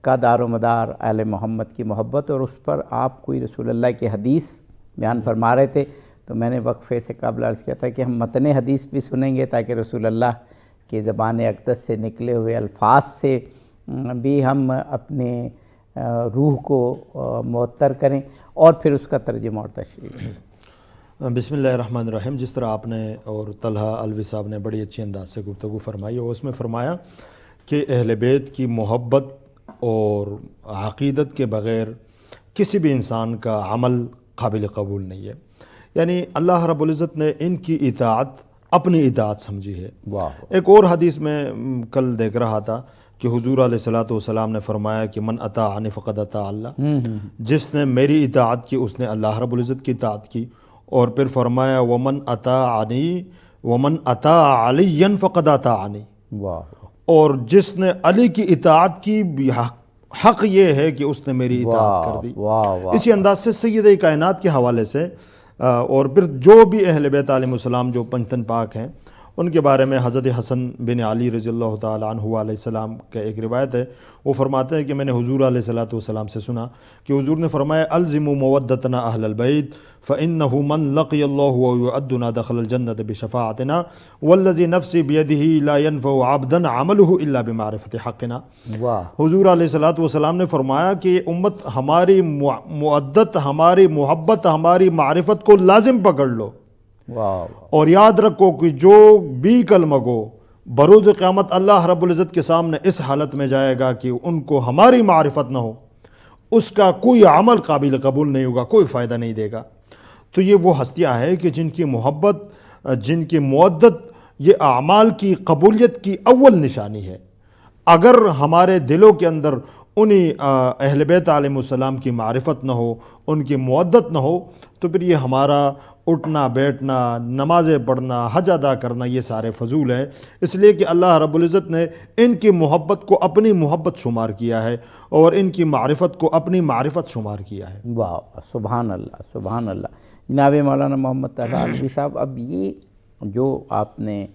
کا دار و مدار اہل محمد کی محبت، اور اس پر آپ کوئی رسول اللہ کی حدیث بیان فرما رہے تھے، تو میں نے وقفے سے قبل عرض کیا تھا کہ ہم متن حدیث بھی سنیں گے تاکہ رسول اللہ کی زبان اقدس سے نکلے ہوئے الفاظ سے بھی ہم اپنے روح کو معطر کریں، اور پھر اس کا ترجمہ اور تشریح۔ بسم اللہ الرحمن الرحیم۔ جس طرح آپ نے اور طلحہ علوی صاحب نے بڑی اچھی انداز سے گفتگو فرمائی، اور اس میں فرمایا کہ اہل بیت کی محبت اور عقیدت کے بغیر کسی بھی انسان کا عمل قابل قبول نہیں ہے، یعنی اللہ رب العزت نے ان کی اطاعت اپنی اطاعت سمجھی ہے۔ ایک اور حدیث میں کل دیکھ رہا تھا کہ حضور علیہ الصلاۃ والسلام نے فرمایا کہ من اطاعنی فقد اطاع اللہ، جس نے میری اطاعت کی اس نے اللہ رب العزت کی اطاعت کی، اور پھر فرمایا ومن اطاعنی ومن اطاع علی فقد اطاعنی، اور جس نے علی کی اطاعت کی حق یہ ہے کہ اس نے میری اطاعت کر دی۔ اسی انداز سے سید کائنات کے حوالے سے اور پھر جو بھی اہل بیت علیہ السلام جو پنجتن پاک ہیں ان کے بارے میں حضرت حسن بن علی رضی اللہ تعالیٰ عنہ علیہ السلام کا ایک روایت ہے، وہ فرماتے ہیں کہ میں نے حضور علیہ الصلاۃ والسلام سے سنا کہ حضور نے فرمایا الزموا مودتنا اہل البیت فانہ من لقی اللہ ویؤدنا دخل الجنۃ بشفاعتنا والذی نفسی بیدہ لا ینفع عبدا عملہ الا بمعرفت حقنا۔ حضور علیہ الصلاۃ والسلام نے فرمایا کہ یہ امت ہماری مودت، ہماری محبت، ہماری معرفت کو لازم پکڑ لو، اور یاد رکھو کہ جو بھی کلمہ گو بروز قیامت اللہ رب العزت کے سامنے اس حالت میں جائے گا کہ ان کو ہماری معرفت نہ ہو، اس کا کوئی عمل قابل قبول نہیں ہوگا، کوئی فائدہ نہیں دے گا۔ تو یہ وہ ہستیاں ہیں کہ جن کی محبت، جن کی مودت یہ اعمال کی قبولیت کی اول نشانی ہے۔ اگر ہمارے دلوں کے اندر انہی اہل بیت علیہ السلام کی معرفت نہ ہو، ان کی مودت نہ ہو، تو پھر یہ ہمارا اٹھنا بیٹھنا، نمازیں پڑھنا، حج ادا کرنا یہ سارے فضول ہیں، اس لیے کہ اللہ رب العزت نے ان کی محبت کو اپنی محبت شمار کیا ہے اور ان کی معرفت کو اپنی معرفت شمار کیا ہے۔ واہ، سبحان اللہ، سبحان اللہ۔ جناب مولانا محمد طلحہ علوی صاحب، اب یہ جو آپ نے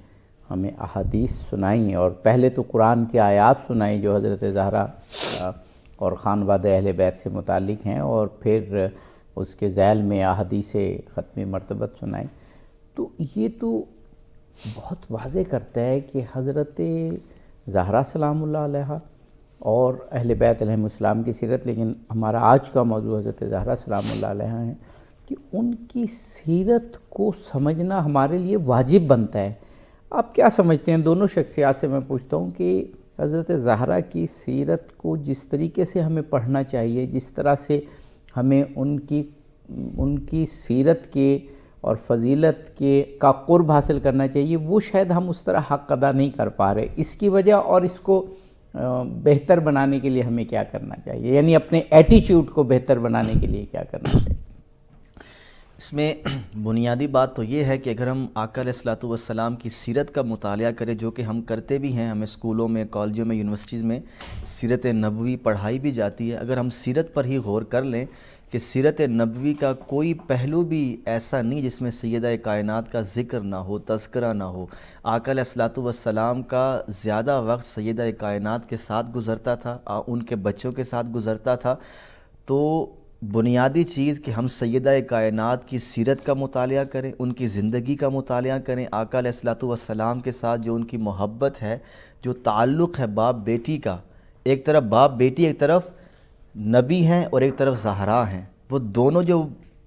ہمیں احادیث سنائی اور پہلے تو قرآن کی آیات سنائی جو حضرت زہرا اور خانوادہ اہل بیت سے متعلق ہیں، اور پھر اس کے ذیل میں احادیث ختم مرتبت سنائی، تو یہ تو بہت واضح کرتا ہے کہ حضرت زہرا سلام اللہ علیہ اور اہل بیت علیہم السلام کی سیرت، لیکن ہمارا آج کا موضوع حضرت زہرا سلام اللہ علیہا ہے کہ ان کی سیرت کو سمجھنا ہمارے لیے واجب بنتا ہے۔ آپ کیا سمجھتے ہیں؟ دونوں شخصیات سے میں پوچھتا ہوں کہ حضرت زہرا کی سیرت کو جس طریقے سے ہمیں پڑھنا چاہیے، جس طرح سے ہمیں ان کی سیرت کے اور فضیلت کے کا قرب حاصل کرنا چاہیے، وہ شاید ہم اس طرح حق ادا نہیں کر پا رہے۔ اس کی وجہ اور اس کو بہتر بنانے کے لیے ہمیں کیا کرنا چاہیے، یعنی اپنے ایٹیچیوڈ کو بہتر بنانے کے لیے کیا کرنا چاہیے؟ اس میں بنیادی بات تو یہ ہے کہ اگر ہم آقا علیہ الصلوۃ والسلام کی سیرت کا مطالعہ کریں، جو کہ ہم کرتے بھی ہیں، ہمیں اسکولوں میں، کالجوں میں، یونیورسٹیز میں سیرت نبوی پڑھائی بھی جاتی ہے، اگر ہم سیرت پر ہی غور کر لیں کہ سیرت نبوی کا کوئی پہلو بھی ایسا نہیں جس میں سیدہ کائنات کا ذکر نہ ہو، تذکرہ نہ ہو۔ آقا علیہ الصلوۃ والسلام کا زیادہ وقت سیدہ کائنات کے ساتھ گزرتا تھا، ان کے بچوں کے ساتھ گزرتا تھا۔ تو بنیادی چیز کہ ہم سیدہ کائنات کی سیرت کا مطالعہ کریں، ان کی زندگی کا مطالعہ کریں، آقا علیہ الصلوۃ والسلام کے ساتھ جو ان کی محبت ہے، جو تعلق ہے باپ بیٹی کا، ایک طرف باپ بیٹی، ایک طرف نبی ہیں اور ایک طرف زہرا ہیں، وہ دونوں جو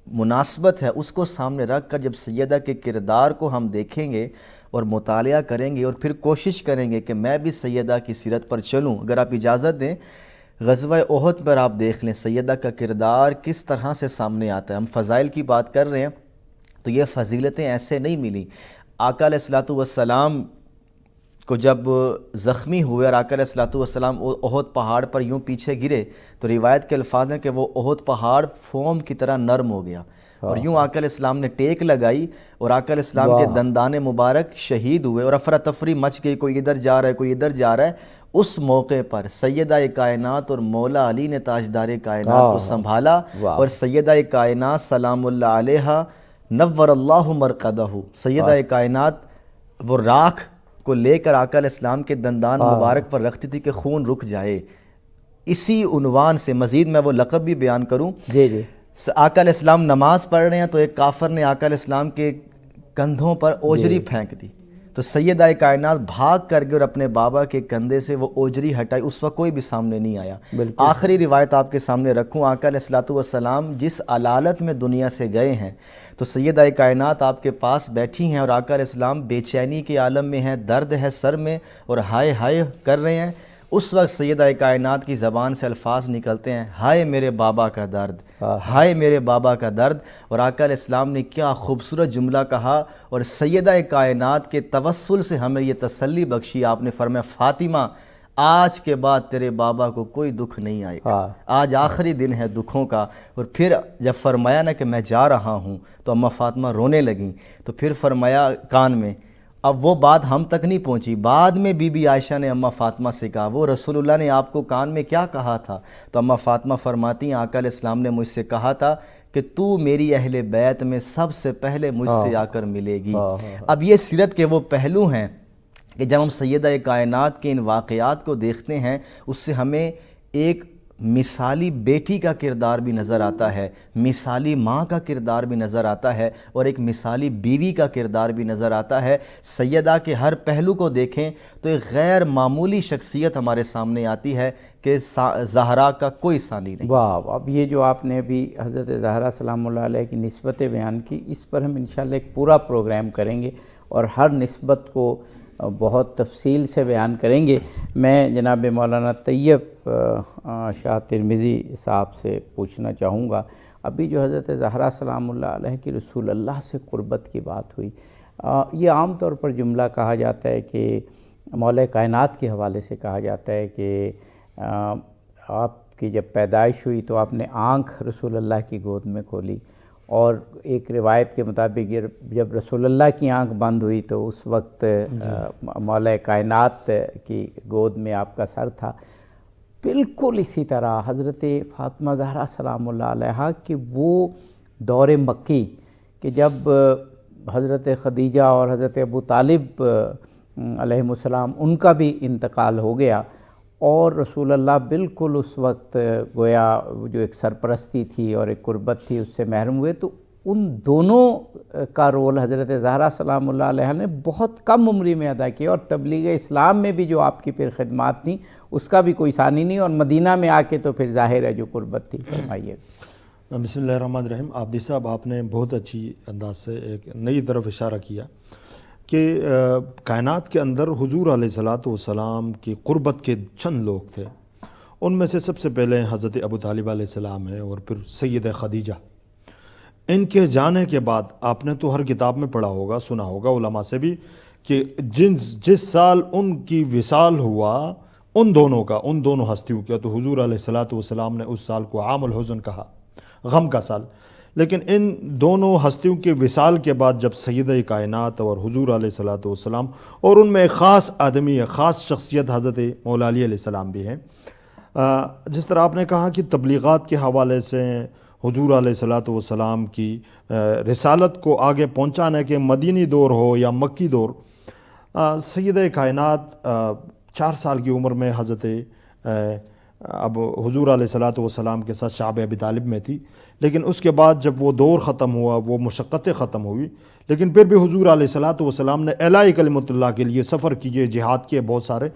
مناسبت ہے اس کو سامنے رکھ کر جب سیدہ کے کردار کو ہم دیکھیں گے اور مطالعہ کریں گے اور پھر کوشش کریں گے کہ میں بھی سیدہ کی سیرت پر چلوں۔ اگر آپ اجازت دیں، غزوہ احد پر آپ دیکھ لیں سیدہ کا کردار کس طرح سے سامنے آتا ہے۔ ہم فضائل کی بات کر رہے ہیں تو یہ فضیلتیں ایسے نہیں ملی۔ آقا علیہ الصلوۃ والسلام کو جب زخمی ہوئے اور آقا علیہ الصلوۃ والسلام احد پہاڑ پر یوں پیچھے گرے تو روایت کے الفاظ ہیں کہ وہ احد پہاڑ فوم کی طرح نرم ہو گیا، اور یوں آقا علیہ السلام نے ٹیک لگائی اور آقا علیہ السلام کے دندان مبارک شہید ہوئے اور افراتفری مچ گئی، کوئی ادھر جا رہا ہے، کوئی ادھر جا رہا ہے۔ اس موقع پر سیدہ کائنات اور مولا علی نے تاجدار کائنات کو سنبھالا، اور سیدہ کائنات سلام اللہ علیہا نور اللہ مرقدہ، سیدہ کائنات وہ راکھ کو لے کر آقا علیہ السلام کے دندان مبارک پر رکھتی تھی کہ خون رک جائے۔ اسی عنوان سے مزید میں وہ لقب بھی بیان کروں، جی آقا علیہ السلام نماز پڑھ رہے ہیں تو ایک کافر نے آقا علیہ السلام کے کندھوں پر اوجری پھینک دی، تو سیدہ کائنات بھاگ کر گئے اور اپنے بابا کے کندھے سے وہ اوجری ہٹائی، اس وقت کوئی بھی سامنے نہیں آیا۔ آخری روایت آپ کے سامنے رکھوں، آقا علیہ الصلوۃ والسلام جس علالت میں دنیا سے گئے ہیں تو سیدہ کائنات آپ کے پاس بیٹھی ہیں اور آقا علیہ السلام بے چینی کے عالم میں ہیں، درد ہے سر میں اور ہائے ہائے کر رہے ہیں۔ اس وقت سیدہ کائنات کی زبان سے الفاظ نکلتے ہیں، ہائے میرے بابا کا درد، ہائے میرے بابا کا درد، اور آقا علیہ السلام نے کیا خوبصورت جملہ کہا، اور سیدہ کائنات کے توسل سے ہمیں یہ تسلی بخشی، آپ نے فرمایا فاطمہ آج کے بعد تیرے بابا کو کوئی دکھ نہیں آئے گا، آج آخری دن ہے دکھوں کا۔ اور پھر جب فرمایا نا کہ میں جا رہا ہوں تو اماں فاطمہ رونے لگیں، تو پھر فرمایا کان میں، اب وہ بات ہم تک نہیں پہنچی، بعد میں بی بی عائشہ نے اماں فاطمہ سے کہا وہ رسول اللہ نے آپ کو کان میں کیا کہا تھا، تو اماں فاطمہ فرماتی ہیں آقا علیہ السلام نے مجھ سے کہا تھا کہ تو میری اہل بیت میں سب سے پہلے مجھ سے آ کر ملے گی۔ اب یہ سیرت کے وہ پہلو ہیں کہ جب ہم سیدہ کائنات کے ان واقعات کو دیکھتے ہیں اس سے ہمیں ایک مثالی بیٹی کا کردار بھی نظر آتا ہے، مثالی ماں کا کردار بھی نظر آتا ہے، اور ایک مثالی بیوی کا کردار بھی نظر آتا ہے۔ سیدہ کے ہر پہلو کو دیکھیں تو ایک غیر معمولی شخصیت ہمارے سامنے آتی ہے کہ زہرا کا کوئی ثانی نہیں۔ واہ، اب یہ جو آپ نے ابھی حضرت زہرا سلام اللہ علیہ کی نسبتیں بیان کی، اس پر ہم انشاءاللہ ایک پورا پروگرام کریں گے اور ہر نسبت کو بہت تفصیل سے بیان کریں گے۔ میں جناب مولانا طیب شاہ ترمذی صاحب سے پوچھنا چاہوں گا، ابھی جو حضرت زہرا سلام اللہ علیہ کی رسول اللہ سے قربت کی بات ہوئی، یہ عام طور پر جملہ کہا جاتا ہے کہ مولا کائنات کے حوالے سے کہا جاتا ہے کہ آپ کی جب پیدائش ہوئی تو آپ نے آنکھ رسول اللہ کی گود میں کھولی، اور ایک روایت کے مطابق جب رسول اللہ کی آنکھ بند ہوئی تو اس وقت مولا کائنات کی گود میں آپ کا سر تھا۔ بالکل اسی طرح حضرت فاطمہ زہرا سلام اللہ علیہا کہ وہ دور مکی کہ جب حضرت خدیجہ اور حضرت ابو طالب علیہم السلام ان کا بھی انتقال ہو گیا، اور رسول اللہ بالکل اس وقت گویا جو ایک سرپرستی تھی اور ایک قربت تھی اس سے محروم ہوئے، تو ان دونوں کا رول حضرت زہرا سلام اللہ علیہ نے بہت کم عمری میں ادا کیا، اور تبلیغ اسلام میں بھی جو آپ کی پھر خدمات تھیں اس کا بھی کوئی ثانی نہیں، اور مدینہ میں آ کے تو پھر ظاہر ہے جو قربت تھی۔ فرمائیے۔ بسم اللہ الرحمن الرحیم۔ عابدی صاحب، آپ نے بہت اچھی انداز سے ایک نئی طرف اشارہ کیا کہ کائنات کے اندر حضور علیہ الصلوۃ والسلام کی قربت کے چند لوگ تھے، ان میں سے سب سے پہلے حضرت ابو طالب علیہ السلام ہے، اور پھر سیدہ خدیجہ۔ ان کے جانے کے بعد آپ نے تو ہر کتاب میں پڑھا ہوگا، سنا ہوگا علماء سے بھی، کہ جس سال ان کی وصال ہوا ان دونوں ہستیوں کا، تو حضور علیہ الصلوۃ والسلام نے اس سال کو عام الحزن کہا، غم کا سال۔ لیکن ان دونوں ہستیوں کے وصال کے بعد جب سیدہ کائنات اور حضور علیہ الصلوۃ والسلام، اور ان میں ایک خاص آدمی ہے، خاص شخصیت حضرت مولا علی علیہ السلام بھی ہیں، جس طرح آپ نے کہا کہ تبلیغات کے حوالے سے حضور علیہ الصلوۃ والسلام کی رسالت کو آگے پہنچانے کے مدینی دور ہو یا مکی دور، سیدہ کائنات 4 سال کی عمر میں حضرت اب حضور علیہ الصلوۃ والسلام کے ساتھ شعب ابی طالب میں تھی، لیکن اس کے بعد جب وہ دور ختم ہوا، وہ مشقتیں ختم ہوئی، لیکن پھر بھی حضور علیہ الصلوۃ والسلام نے اعلاء کلمت اللہ کے لیے سفر کیے، جہاد کیے بہت سارے۔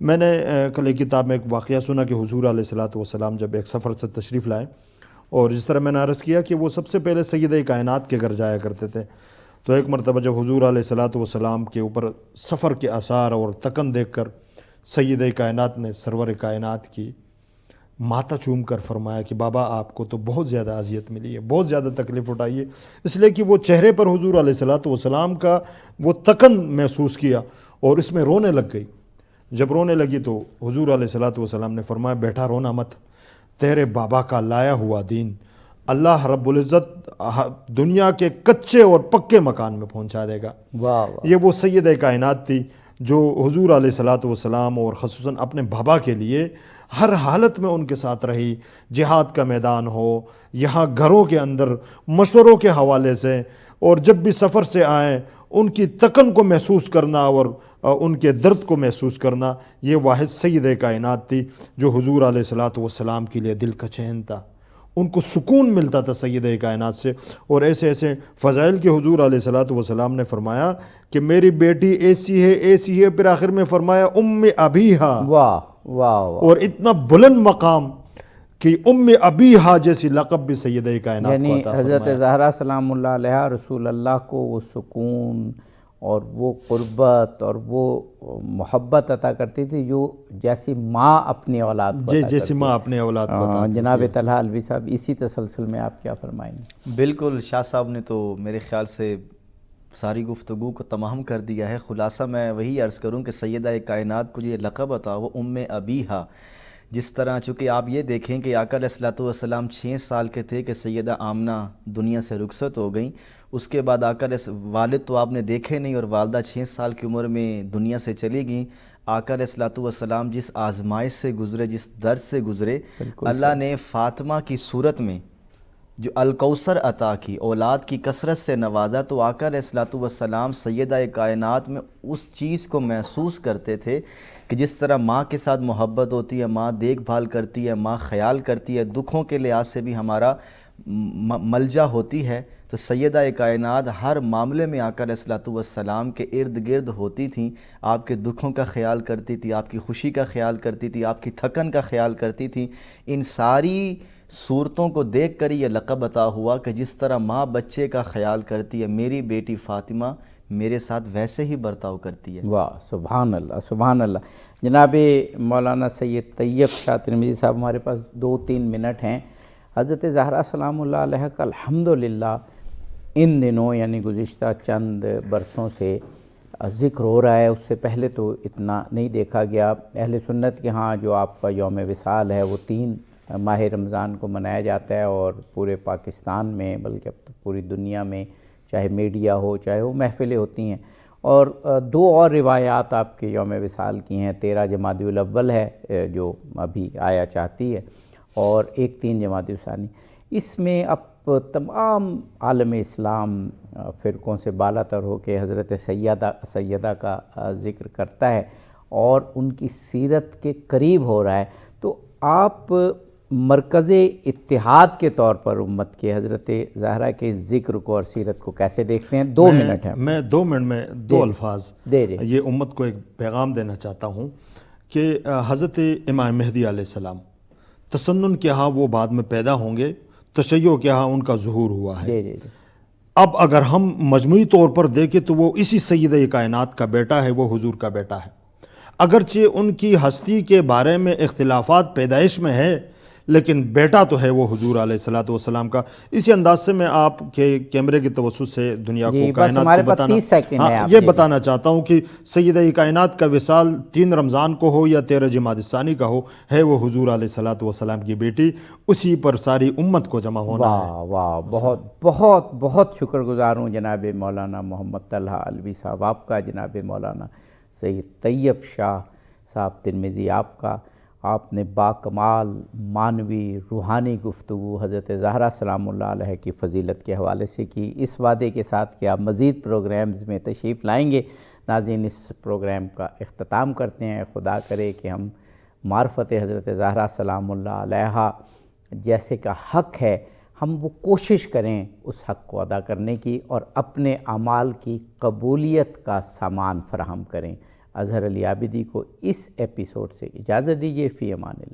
میں نے کل ایک کتاب میں ایک واقعہ سنا کہ حضور علیہ الصلوۃ والسلام جب ایک سفر سے تشریف لائے، اور جس طرح میں نے عرض کیا کہ وہ سب سے پہلے سیدہ کائنات کے گھر جایا کرتے تھے، تو ایک مرتبہ جب حضور علیہ الصلوۃ والسلام کے اوپر سفر کے آثار اور تکن دیکھ کر سیدہ کائنات نے سرور کائنات کی ماتھا چوم کر فرمایا کہ بابا آپ کو تو بہت زیادہ اذیت ملی ہے، بہت زیادہ تکلیف اٹھائی ہے، اس لیے کہ وہ چہرے پر حضور علیہ الصلوۃ والسلام کا وہ تکن محسوس کیا اور اس میں رونے لگ گئی۔ جب رونے لگی تو حضور علیہ الصلوۃ والسلام نے فرمایا بیٹا رونا مت، تیرے بابا کا لایا ہوا دین اللہ رب العزت دنیا کے کچے اور پکے مکان میں پہنچا دے گا۔ واہ۔ یہ وہ سیدہ کائنات تھی جو حضور علیہ الصلوۃ والسلام اور خصوصاً اپنے بابا کے لیے ہر حالت میں ان کے ساتھ رہی، جہاد کا میدان ہو، یہاں گھروں کے اندر مشوروں کے حوالے سے، اور جب بھی سفر سے آئیں ان کی تکن کو محسوس کرنا اور ان کے درد کو محسوس کرنا، یہ واحد سیدہ کائنات تھی جو حضور علیہ الصلوۃ والسلام کے لیے دل کا چین تھا، ان کو سکون ملتا تھا سیدہ کائنات سے۔ اور ایسے ایسے فضائل کے حضور علیہ الصلوۃ والسلام نے فرمایا کہ میری بیٹی ایسی ہے، پھر آخر میں فرمایا ام ابیہا۔ واہ واہ واہ۔ اور اتنا بلند مقام کہ ام ابیہا جیسی لقب بھی سیدہ کائنات کو یعنی عطا حضرت فرمایا۔ زہرا سلام اللہ علیہ رسول اللہ کو وہ سکون اور وہ قربت اور وہ محبت عطا کرتی تھی جو جیسی ماں اپنی اولاد کو عطا جیسی کرتی ماں اپنے اولاد کو عطا ہے۔ کرتی جناب ہے۔ طلحہ الوی صاحب، اسی تسلسل میں آپ کیا فرمائیں گے؟ بالکل، شاہ صاحب نے تو میرے خیال سے ساری گفتگو کو تمام کر دیا ہے۔ خلاصہ میں وہی عرض کروں کہ سیدہ کائنات کو یہ لقب عطا وہ ام ابیہا، جس طرح چونکہ آپ یہ دیکھیں کہ آقا علیہ الصلوۃ والسلام 6 سال کے تھے کہ سیدہ آمنہ دنیا سے رخصت ہو گئیں، اس کے بعد آقا والد تو آپ نے دیکھے نہیں، اور والدہ 6 سال کی عمر میں دنیا سے چلی گئیں۔ آقا علیہ الصلوۃ والسلام جس آزمائش سے گزرے، جس درد سے گزرے، اللہ نے فاطمہ کی صورت میں جو الکوثر عطا کی، اولاد کی کثرت سے نوازا، تو آقا علیہ الصلوۃ والسلام سیدہ کائنات میں اس چیز کو محسوس کرتے تھے کہ جس طرح ماں کے ساتھ محبت ہوتی ہے، ماں دیکھ بھال کرتی ہے، ماں خیال کرتی ہے، دکھوں کے لحاظ سے بھی ہمارا ملجا ہوتی ہے، تو سیدہ کائنات ہر معاملے میں آقا علیہ الصلوۃ والسلام کے ارد گرد ہوتی تھیں، آپ کے دکھوں کا خیال کرتی تھی، آپ کی خوشی کا خیال کرتی تھی، آپ کی تھکن کا خیال کرتی تھی۔ ان ساری صورتوں کو دیکھ کر یہ لقب عطا ہوا کہ جس طرح ماں بچے کا خیال کرتی ہے، میری بیٹی فاطمہ میرے ساتھ ویسے ہی برتاؤ کرتی ہے۔ واہ، سبحان اللہ سبحان اللہ۔ جناب مولانا سید طیب شاہ ترمذی صاحب، ہمارے پاس 2-3 منٹ ہیں۔ حضرت زہرا سلام اللہ علیہ کا الحمدللہ ان دنوں یعنی گزشتہ چند برسوں سے ذکر ہو رہا ہے، اس سے پہلے تو اتنا نہیں دیکھا گیا۔ اہل سنت کے ہاں جو آپ کا یوم وصال ہے وہ 3 ماہ رمضان کو منایا جاتا ہے، اور پورے پاکستان میں بلکہ اب تو پوری دنیا میں چاہے میڈیا ہو چاہے وہ محفلیں ہوتی ہیں۔ اور 2 اور روایات آپ کے یوم وصال کی ہیں، 13 جمادی الاول ہے جو ابھی آیا چاہتی ہے، اور ایک 3 جمادی الثانی۔ اس میں اب تمام عالم اسلام فرقوں سے بالا تر ہو کے حضرت سیدہ کا ذکر کرتا ہے اور ان کی سیرت کے قریب ہو رہا ہے، تو آپ مرکز اتحاد کے طور پر امت کے حضرت زہرا کے ذکر کو اور سیرت کو کیسے دیکھتے ہیں؟ 2 منٹ ہیں. میں 2 منٹ میں 2 الفاظ دے یہ امت کو ایک پیغام دینا چاہتا ہوں کہ حضرت امام مہدی علیہ السلام تسنن کے ہاں وہ بعد میں پیدا ہوں گے، تشیع کے ہاں ان کا ظہور ہوا ہے. اب اگر ہم مجموعی طور پر دیکھیں تو وہ اسی سید کائنات کا بیٹا ہے، وہ حضور کا بیٹا ہے. اگرچہ ان کی ہستی کے بارے میں اختلافات پیدائش میں ہے، لیکن بیٹا تو ہے وہ حضور علیہ الصلوۃ والسلام کا. اسی انداز سے میں آپ کے کیمرے کے توسط سے دنیا کو کائنات کو یہ بتانا چاہتا ہوں کہ سید کائنات کا وصال 3 رمضان کو ہو یا 13 جمادی الثانی کا ہو، ہے وہ حضور علیہ الصلوۃ والسلام کی بیٹی. اسی پر ساری امت کو جمع ہونا ہے. واہ واہ، بہت بہت بہت شکر گزار ہوں جناب مولانا محمد طلحہ علوی صاحب آپ کا، جناب مولانا سید طیب شاہ صاحب ترمذی آپ کا. آپ نے باکمال معنوی روحانی گفتگو حضرت زہرا سلام اللہ علیہ کی فضیلت کے حوالے سے کی، اس وعدے کے ساتھ کہ آپ مزید پروگرامز میں تشریف لائیں گے. ناظرین، اس پروگرام کا اختتام کرتے ہیں. خدا کرے کہ ہم معرفت حضرت زہرا سلام اللہ علیہ جیسے کا حق ہے، ہم وہ کوشش کریں اس حق کو ادا کرنے کی اور اپنے اعمال کی قبولیت کا سامان فراہم کریں. اظہر علی عابدی کو اس ایپیسوڈ سے اجازت دیجیے. فی امان اللہ.